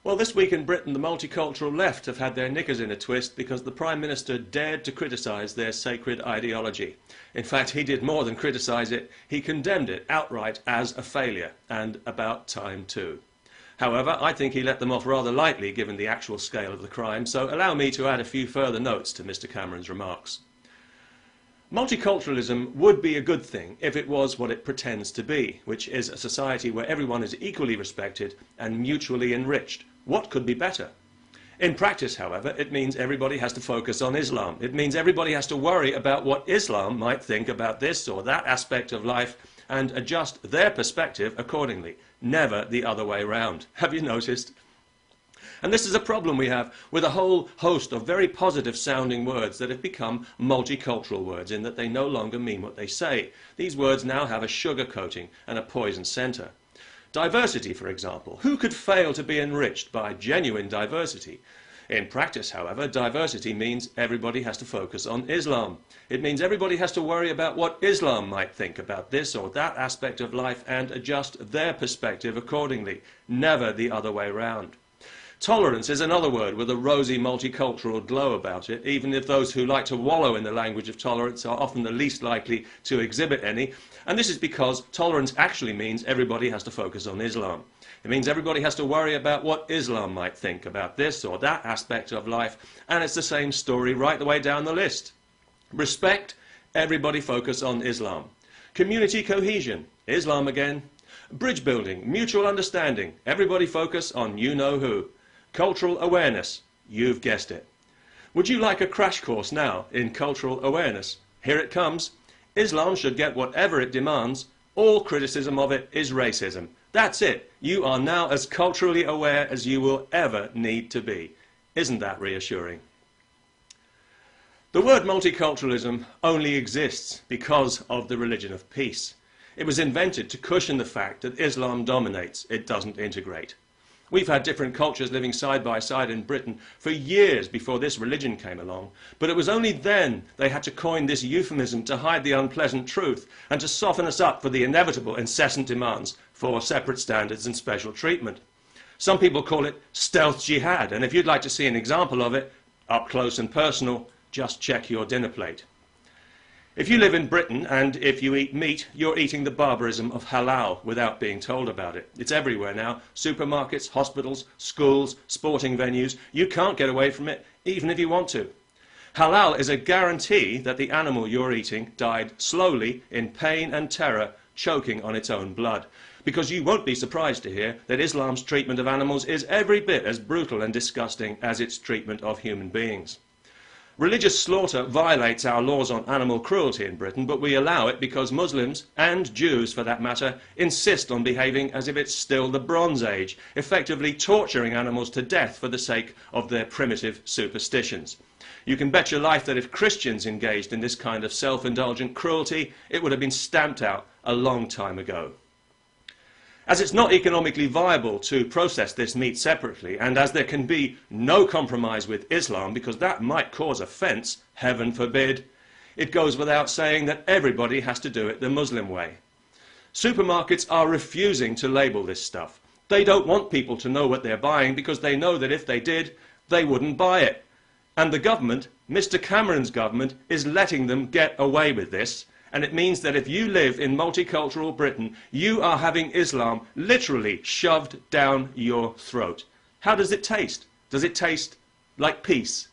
Well, this week in Britain, the multicultural left have had their knickers in a twist because the Prime Minister dared to criticise their sacred ideology. In fact, he did more than criticise it, he condemned it outright as a failure, and about time too. However, I think he let them off rather lightly given the actual scale of the crime, so allow me to add a few further notes to Mr. Cameron's remarks. Multiculturalism would be a good thing if it was what it pretends to be, which is a society where everyone is equally respected and mutually enriched. What could be better? In practice, however, it means everybody has to focus on Islam. It means everybody has to worry about what Islam might think about this or that aspect of life and adjust their perspective accordingly, never the other way round. Have you noticed? And this is a problem we have with a whole host of very positive sounding words that have become multicultural words in that they no longer mean what they say. These words now have a sugar coating and a poison centre. Diversity, for example. Who could fail to be enriched by genuine diversity? In practice, however, diversity means everybody has to focus on Islam. It means everybody has to worry about what Islam might think about this or that aspect of life and adjust their perspective accordingly, never the other way round. Tolerance is another word with a rosy multicultural glow about it, even if those who like to wallow in the language of tolerance are often the least likely to exhibit any. And this is because tolerance actually means everybody has to focus on Islam. It means everybody has to worry about what Islam might think about this or that aspect of life, and it's the same story right the way down the list. Respect, everybody focus on Islam. Community cohesion, Islam again. Bridge building, mutual understanding, everybody focus on you-know-who. Cultural awareness, you've guessed it. Would you like a crash course now in cultural awareness? Here it comes. Islam should get whatever it demands. All criticism of it is racism. That's it. You are now as culturally aware as you will ever need to be. Isn't that reassuring? The word multiculturalism only exists because of the religion of peace. It was invented to cushion the fact that Islam dominates, it doesn't integrate. We've had different cultures living side by side in Britain for years before this religion came along, but it was only then they had to coin this euphemism to hide the unpleasant truth and to soften us up for the inevitable incessant demands for separate standards and special treatment. Some people call it stealth jihad, and if you'd like to see an example of it, up close and personal, just check your dinner plate. If you live in Britain and if you eat meat, you're eating the barbarism of halal without being told about it. It's everywhere now. Supermarkets, hospitals, schools, sporting venues. You can't get away from it, even if you want to. Halal is a guarantee that the animal you're eating died slowly in pain and terror, choking on its own blood. Because you won't be surprised to hear that Islam's treatment of animals is every bit as brutal and disgusting as its treatment of human beings. Religious slaughter violates our laws on animal cruelty in Britain, but we allow it because Muslims, and Jews for that matter, insist on behaving as if it's still the Bronze Age, effectively torturing animals to death for the sake of their primitive superstitions. You can bet your life that if Christians engaged in this kind of self-indulgent cruelty, it would have been stamped out a long time ago. As it's not economically viable to process this meat separately, and as there can be no compromise with Islam because that might cause offence, heaven forbid, it goes without saying that everybody has to do it the Muslim way. Supermarkets are refusing to label this stuff. They don't want people to know what they're buying because they know that if they did, they wouldn't buy it. And the government, Mr. Cameron's government, is letting them get away with this. And it means that if you live in multicultural Britain, you are having Islam literally shoved down your throat. How does it taste? Does it taste like peace?